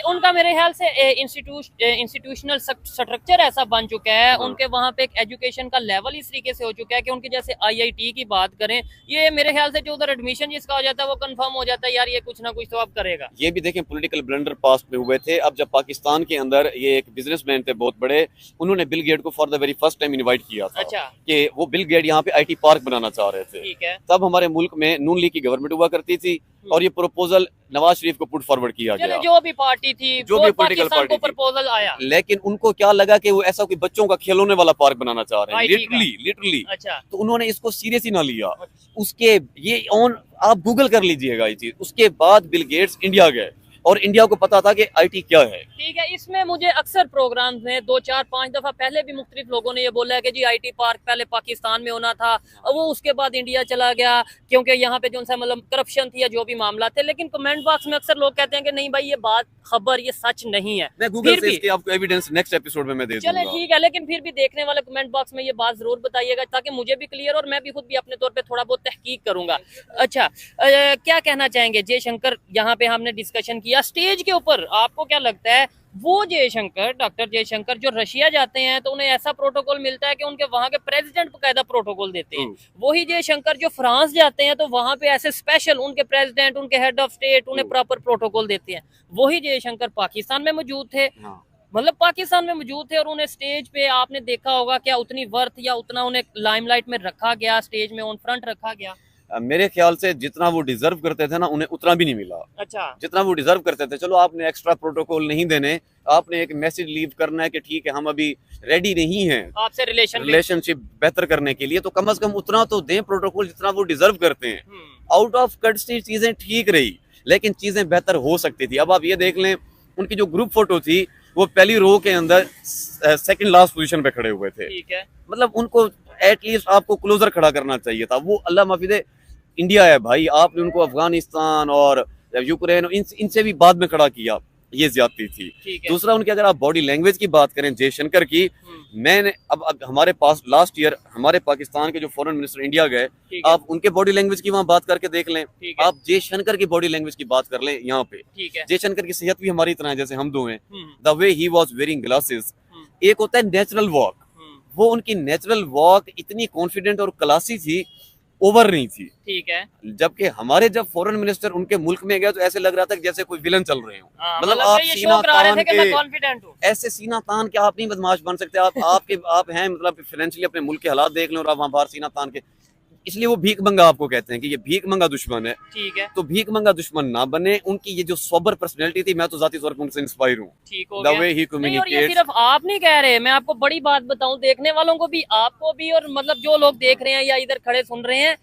उनका मेरे ख्याल से इंस्टीट्यूशनल स्ट्रक्चर ऐसा बन चुका है, हाँ। उनके वहाँ पे एक एजुकेशन का लेवल इस तरीके से हो चुका है कि उनके जैसे आईआईटी की बात करें, ये मेरे ख्याल से जो उधर एडमिशन जिसका हो जाता है वो कंफर्म हो जाता है, यार ये कुछ ना कुछ तो अब करेगा। ये भी देखें पॉलिटिकल ब्लंडर पास्ट में हुए थे। अब जब पाकिस्तान के अंदर ये एक बिजनेसमैन थे बहुत बड़े, उन्होंने बिल गेट को for the very first time invite किया था। अच्छा। कि वो बिल गेट यहाँ पे आईटी पार्क बनाना चाह रहे थे। ठीक है। तब हमारे मुल्क में नून लीग की गवर्नमेंट हुआ करती थी और ये प्रपोजल नवाज शरीफ को पुट फॉरवर्ड किया चलो गया, जो भी पार्टी थी, जो वो भी पॉलिटिकल पाकिस्तान को पार्टी थी। प्रपोजल आया। लेकिन उनको क्या लगा कि वो ऐसा कोई बच्चों का खिलौने वाला पार्क बनाना चाह रहे हैं, IT का। लिटरली। अच्छा। तो उन्होंने इसको सीरियस ही ना लिया। उसके ये ऑन आप गूगल कर लीजिएगा ये चीज। उसके बाद बिल गेट्स इंडिया गए और इंडिया को पता था कि आईटी क्या है। ठीक है। इसमें मुझे अक्सर प्रोग्राम्स में 2-4-5 दफा पहले भी मुख्तलिफ लोगों ने ये बोला है कि जी आईटी पार्क पहले पाकिस्तान में होना था, और वो उसके बाद इंडिया चला गया क्योंकि यहाँ पे जो सा मतलब करप्शन थी या जो भी मामला थे। लेकिन कमेंट बॉक्स में अक्सर लोग कहते हैं कि नहीं भाई ये बात खबर, ये सच नहीं है। मैं गूगल फिर से भी इसके आपको एविडेंस नेक्स्ट एपिसोड में मैं दे चले दूंगा। ठीक है, लेकिन फिर भी देखने वाले कमेंट बॉक्स में ये बात जरूर बताइएगा ताकि मुझे भी क्लियर, और मैं भी खुद भी अपने तौर पे थोड़ा बहुत तहकीक करूंगा। अच्छा, क्या कहना चाहेंगे जयशंकर? यहाँ पे हमने डिस्कशन किया स्टेज के ऊपर, आपको क्या लगता है वो जयशंकर, डॉक्टर जयशंकर जो रशिया जाते हैं तो उन्हें ऐसा प्रोटोकॉल मिलता है कि उनके वहां के प्रेसिडेंट बकायदा प्रोटोकॉल देते हैं, वही जयशंकर जो फ्रांस जाते हैं तो वहां पे ऐसे स्पेशल उनके प्रेसिडेंट, उनके हेड ऑफ स्टेट उन्हें प्रॉपर प्रोटोकॉल देते हैं, वही जयशंकर पाकिस्तान में मौजूद थे। मतलब पाकिस्तान में मौजूद थे और उन्हें स्टेज पे आपने देखा होगा क्या उतनी वर्थ या उतना उन्हें लाइमलाइट में रखा गया, स्टेज में ऑन फ्रंट रखा गया? मेरे ख्याल से जितना वो डिजर्व करते थे ना उन्हें उतना भी नहीं मिला। अच्छा। जितना वो डिजर्व करते थे। चलो आपने एक्स्ट्रा प्रोटोकॉल नहीं देने, आपने एक मैसेज लीव करना है कि ठीक है हम अभी रेडी नहीं हैं आपसे रिलेशनशिप बेहतर करने के लिए, तो कम से कम उतना तो दें प्रोटोकॉल जितना वो डिजर्व करते हैं। आउट ऑफ कटसी चीजें ठीक रही लेकिन चीजें बेहतर हो सकती थी। अब आप ये देख लें उनकी जो ग्रुप फोटो थी वो पहली रो के अंदर सेकंड लास्ट पोजीशन पे खड़े हुए थे। ठीक है। मतलब उनको एटलीस्ट आपको क्लोजर खड़ा करना चाहिए था। वो अल्लाह माफी दे, इंडिया है भाई, आपने उनको अफगानिस्तान और यूक्रेन इनसे भी बाद में खड़ा किया, ये ज्यादती थी। ठीक है। दूसरा, उनकी अगर आप बॉडी लैंग्वेज की बात करें जयशंकर की, मैंने अब हमारे पास लास्ट ईयर हमारे पाकिस्तान के जो फॉरेन मिनिस्टर इंडिया गए, ठीक है। आप उनके बॉडी लैंग्वेज की वहां बात करके देख लें, ठीक है। आप जयशंकर की बॉडी लैंग्वेज की बात कर लें यहाँ पे। ठीक है। जयशंकर की सेहत भी हमारी तरह है जैसे हम दो हैं। Hmm, the way he was wearing glasses, एक होता है नेचुरल वॉक, हम्म, वो उनकी नेचुरल वॉक इतनी कॉन्फिडेंट और क्लासी थी, ओवर नहीं थी। ठीक है। जबकि हमारे जब फॉरेन मिनिस्टर उनके मुल्क में गया तो ऐसे लग रहा था कि जैसे कोई विलन चल रहे हो। हाँ, मतलब मतलब आप ये सीना शो करा रहे थे तान कि मैं के, कॉन्फिडेंट हूँ। ऐसे सीना तान के आप नहीं बदमाश बन सकते। आप हैं मतलब फाइनेंशियली अपने मुल्क के हालात देख लो और आप वहां बाहर सीना तान के, इसलिए वो भीख मंगा आपको कहते हैं कि ये भीख मंगा दुश्मन है। ठीक है। तो भीख मंगा दुश्मन ना बने। उनकी ये जो सोबर पर्सनैलिटी थी, मैं तो जाती तौर पर उनसे इंस्पायर हूँ। ठीक हो द गया। वे ही नहीं, और ये कम्युनिकेट्स। सिर्फ आप नहीं कह रहे, मैं आपको बड़ी बात बताऊं, देखने वालों को भी, आपको भी, और मतलब जो लोग देख रहे हैं या इधर खड़े सुन रहे हैं,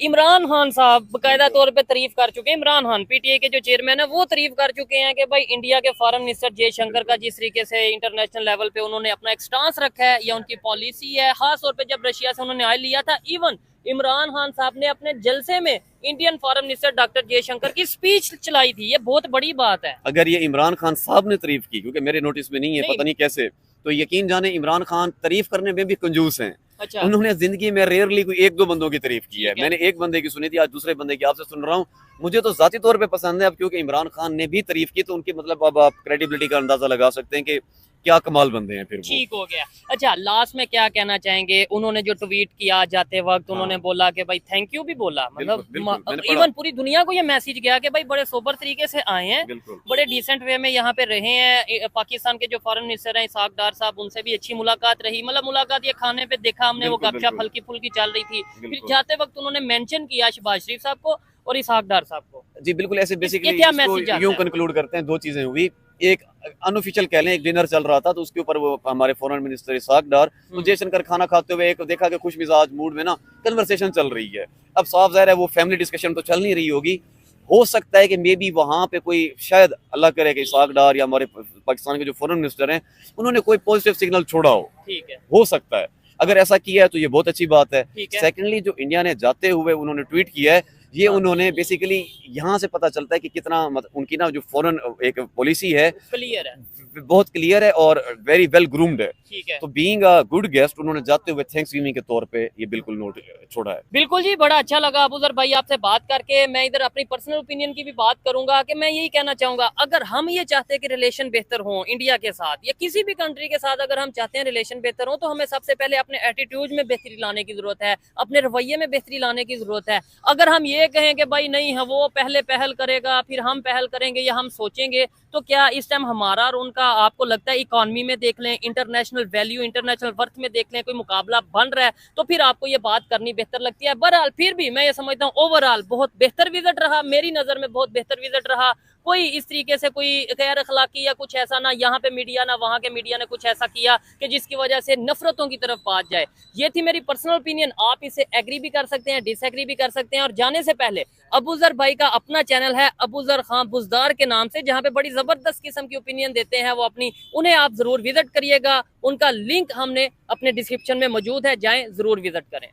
इमरान खान साहब बकायदा तौर पे तारीफ कर चुके हैं। इमरान खान पीटीआई के जो चेयरमैन है वो तारीफ कर चुके हैं कि भाई इंडिया के फॉरेन मिनिस्टर जयशंकर का जिस तरीके से इंटरनेशनल लेवल पे उन्होंने अपना एक स्टांस रखा है या उनकी पॉलिसी है, खास तौर पे जब रशिया से उन्होंने ऑयल लिया था, इवन इमरान खान साहब ने अपने जलसे में Indian foreign minister doctor Jaishankar की स्पीच चलाई थी। ये बहुत बड़ी बात है। अगर ये इमरान खान साहब ने तारीफ की, क्योंकि मेरे नोटिस में नहीं है, नहीं। पता नहीं कैसे, तो यकीन जाने इमरान खान तारीफ करने में भी कंजूस हैं। अच्छा। उन्होंने जिंदगी में रेयरली कोई एक दो बंदों की तारीफ की है। ठीक है। मैंने एक बंदे की सुनी थी, आज दूसरे बंदे की आपसे सुन रहा हूँ। मुझे तो जाती तौर पे पसंद है अब, क्योंकि इमरान खान ने भी तारीफ की, तो उनकी मतलब अब आप क्रेडिबिलिटी का अंदाजा लगा सकते हैं कि क्या कमाल बंदे हैं फिर वो। ठीक हो गया। अच्छा, लास्ट में क्या कहना चाहेंगे? उन्होंने जो ट्वीट किया जाते वक्त, उन्होंने बोला कि भाई थैंक यू भी बोला, मतलब बिल्कुल, मैंने पढ़ा। इवन पूरी दुनिया को ये मैसेज गया कि भाई बड़े सोबर तरीके से आए हैं, बिल्कुल। बड़े डिसेंट वे में यहाँ पे रहे हैं। पाकिस्तान के जो फॉरेन मिनिस्टर हैं इसहाक डार साहब, उनसे भी अच्छी मुलाकात रही। मतलब मुलाकात ये खाने पे देखा हमने, वो बिल्कुल, गपशप बिल्कुल। हल्की फुल्की चल रही थी। फिर बिल्कुल। जाते वक्त उन्होंने मेंशन किया शहबाज शरीफ साहब को और इसहाक डार साहब को। जी बिल्कुल, ऐसे बेसिकली क्या मैसेज आता यूं है? कंक्लूड करते हैं, दो चीजें हुई। एक अनऑफिशियल कह लें, एक डिनर चल रहा था तो उसके ऊपर वो हमारे फॉरेन मिनिस्टर इसहाक डार तो जयशंकर खाना खाते हुए एक देखा कि खुश मिजाज मूड में ना कन्वर्सेशन चल रही है। अब साफ जाहिर है वो फैमिली डिस्कशन तो चल नहीं रही होगी। हो सकता है कि मे बी वहां पे कोई, शायद अल्लाह करे कि इसहाक डार या हमारे पाकिस्तान के जो फॉरेन मिनिस्टर हैं उन्होंने कोई पॉजिटिव सिग्नल छोड़ा ठीक है। हो सकता है। अगर ऐसा किया है तो ये बहुत अच्छी बात है। ठीक है। सेकेंडली, जो इंडिया ने जाते हुए उन्होंने ट्वीट किया है, ये हाँ। उन्होंने बेसिकली यहाँ से पता चलता है कि कितना उनकी ना जो फॉरेन एक पॉलिसी है क्लियर है। बहुत क्लियर है और वेरी वेल ग्रूम्ड है। ठीक है। तो बीइंग अ गुड गेस्ट उन्होंने जाते हुए थैंक्स गिविंग के तौर पे ये बिल्कुल नोट छोड़ा है। बिल्कुल जी, बड़ा अच्छा लगा अबूजर भाई आपसे बात करके। मैं इधर अपनी पर्सनल ओपिनियन की भी बात करूंगा कि मैं यही कहना चाहूंगा, अगर हम ये चाहते हैं कि रिलेशन बेहतर हो इंडिया के साथ या किसी भी कंट्री के साथ, अगर हम चाहते हैं रिलेशन बेहतर हो, तो हमें सबसे पहले अपने एटीट्यूड में बेहतरी लाने की जरूरत है, अपने रवैये में बेहतरी लाने की जरूरत है। अगर हम ये कहें कि भाई नहीं है वो पहले पहल करेगा फिर हम पहल करेंगे या हम सोचेंगे, तो क्या इस टाइम हमारा और उनका, आपको लगता है इकोनॉमी में देख लें, इंटरनेशनल वैल्यू, इंटरनेशनल वर्थ में देख लें, कोई मुकाबला बन रहा है, तो फिर आपको ये बात करनी बेहतर लगती है। बहरहाल फिर भी मैं ये समझता हूँ ओवरऑल बहुत बेहतर विजिट रहा, मेरी नज़र में बहुत बेहतर विजिट रहा। कोई इस तरीके से कोई गैर अखलाकी या कुछ ऐसा ना यहाँ पे मीडिया ना वहाँ के मीडिया ने कुछ ऐसा किया कि जिसकी वजह से नफरतों की तरफ बात जाए। ये थी मेरी पर्सनल ओपिनियन, आप इसे एग्री भी कर सकते हैं, डिसएग्री भी कर सकते हैं। और जाने से पहले अबूजर भाई का अपना चैनल है अबूजर खान बुजदार के नाम से, जहाँ पे बड़ी जबरदस्त किस्म की ओपिनियन देते हैं वो अपनी, उन्हें आप जरूर विजिट करिएगा। उनका लिंक हमने अपने डिस्क्रिप्शन में मौजूद है, जाएं जरूर विजिट करें।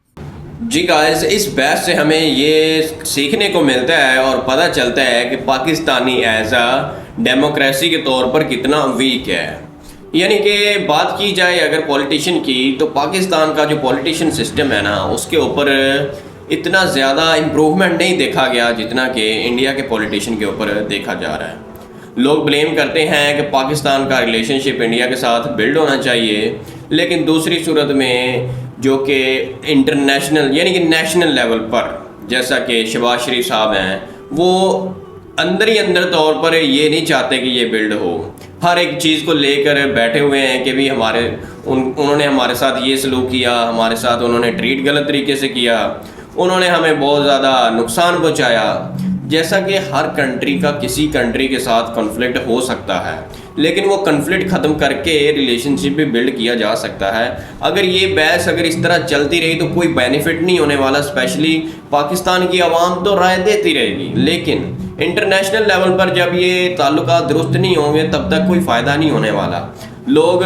जी गाइस, इस बहस से हमें ये सीखने को मिलता है और पता चलता है कि पाकिस्तानी एज अ डेमोक्रेसी के तौर पर कितना वीक है। यानी कि बात की जाए अगर पॉलिटिशियन की, तो पाकिस्तान का जो पॉलिटिशियन सिस्टम है ना, उसके ऊपर इतना ज़्यादा इम्प्रूवमेंट नहीं देखा गया जितना कि इंडिया के पॉलिटिशियन के ऊपर देखा जा रहा है। लोग ब्लेम करते हैं कि पाकिस्तान का रिलेशनशिप इंडिया के साथ बिल्ड होना चाहिए, लेकिन दूसरी सूरत में जो कि इंटरनेशनल यानी कि नेशनल लेवल पर, जैसा कि शहबाज शरीफ साहब हैं, वो अंदर ही अंदर तौर पर ये नहीं चाहते कि ये बिल्ड हो। हर एक चीज़ को लेकर बैठे हुए हैं कि भी उन्होंने हमारे साथ ये सलूक किया, हमारे साथ उन्होंने ट्रीट गलत तरीके से किया, उन्होंने हमें बहुत ज़्यादा नुकसान पहुँचाया। जैसा कि हर कंट्री का किसी कंट्री के साथ कॉन्फ्लिक्ट हो सकता है, लेकिन वो कॉन्फ्लिक्ट ख़त्म करके रिलेशनशिप भी बिल्ड किया जा सकता है। अगर ये बहस अगर इस तरह चलती रही तो कोई बेनिफिट नहीं होने वाला। स्पेशली पाकिस्तान की आवाम तो राय देती रहेगी, लेकिन इंटरनेशनल लेवल पर जब ये ताल्लुकात दुरुस्त नहीं होंगे तब तक कोई फ़ायदा नहीं होने वाला। लोग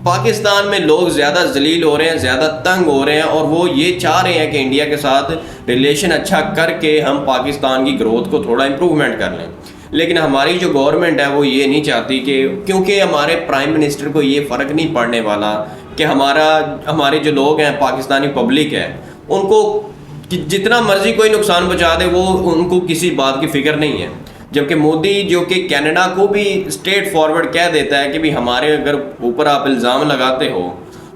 पाकिस्तान में लोग ज़्यादा जलील हो रहे हैं, ज़्यादा तंग हो रहे हैं और वो ये चाह रहे हैं कि इंडिया के साथ रिलेशन अच्छा करके हम पाकिस्तान की ग्रोथ को थोड़ा इम्प्रूवमेंट कर लें। लेकिन हमारी जो गवर्नमेंट है वो ये नहीं चाहती कि, क्योंकि हमारे प्राइम मिनिस्टर को ये फ़र्क नहीं पड़ने वाला कि हमारे जो लोग हैं, पाकिस्तानी पब्लिक है, उनको जितना मर्जी कोई नुकसान पहुंचा दे, वो उनको किसी बात की फ़िक्र नहीं है। जबकि मोदी जो कि कनाडा को भी स्ट्रेट फॉरवर्ड कह देता है कि भी हमारे अगर ऊपर आप इल्ज़ाम लगाते हो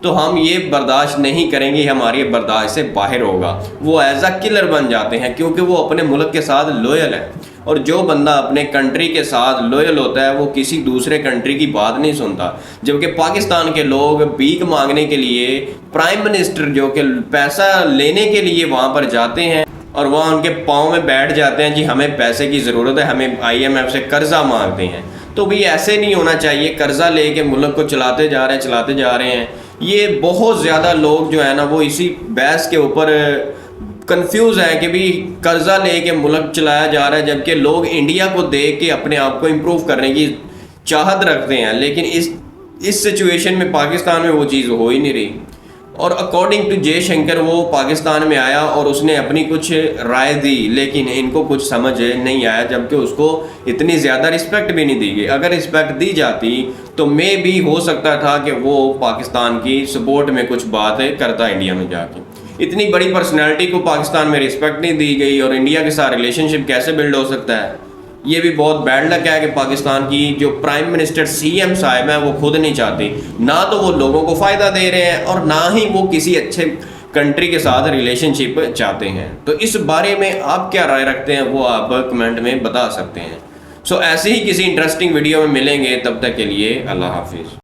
तो हम ये बर्दाश्त नहीं करेंगे, हमारी बर्दाश्त से बाहर होगा। वो एज अ किलर बन जाते हैं क्योंकि वो अपने मुल्क के साथ लॉयल है, और जो बंदा अपने कंट्री के साथ लॉयल होता है वो किसी दूसरे कंट्री की बात नहीं सुनता। जबकि पाकिस्तान के लोग भीख मांगने के लिए प्राइम मिनिस्टर जो कि पैसा लेने के लिए वहाँ पर जाते हैं और वहाँ उनके पाँव में बैठ जाते हैं, जी हमें पैसे की ज़रूरत है, हमें IMF से कर्जा मांगते हैं। तो भाई ऐसे नहीं होना चाहिए, कर्जा लेके मुल्क को चलाते जा रहे हैं। ये बहुत ज़्यादा लोग जो है ना वो इसी बहस के ऊपर कंफ्यूज है कि भी कर्जा लेके मुल्क चलाया जा रहा है, जबकि लोग इंडिया को देख के अपने आप को इम्प्रूव करने की चाहत रखते हैं। लेकिन इस सिचुएशन में पाकिस्तान में वो चीज़ हो ही नहीं रही। और अकॉर्डिंग टू जयशंकर वो पाकिस्तान में आया और उसने अपनी कुछ राय दी, लेकिन इनको कुछ समझ नहीं आया, जबकि उसको इतनी ज़्यादा रिस्पेक्ट भी नहीं दी गई। अगर रिस्पेक्ट दी जाती तो मे भी हो सकता था कि वो पाकिस्तान की सपोर्ट में कुछ बात करता इंडिया में जाके। इतनी बड़ी पर्सनैलिटी को पाकिस्तान में रिस्पेक्ट नहीं दी गई और इंडिया के साथ रिलेशनशिप कैसे बिल्ड हो सकता है? ये भी बहुत बैड लग है कि पाकिस्तान की जो प्राइम मिनिस्टर CM साहब हैं वो खुद नहीं चाहती, ना तो वो लोगों को फ़ायदा दे रहे हैं और ना ही वो किसी अच्छे कंट्री के साथ रिलेशनशिप चाहते हैं। तो इस बारे में आप क्या राय रखते हैं वो आप कमेंट में बता सकते हैं। सो ऐसे ही किसी इंटरेस्टिंग वीडियो में मिलेंगे, तब तक के लिए अल्लाह हाफिज़।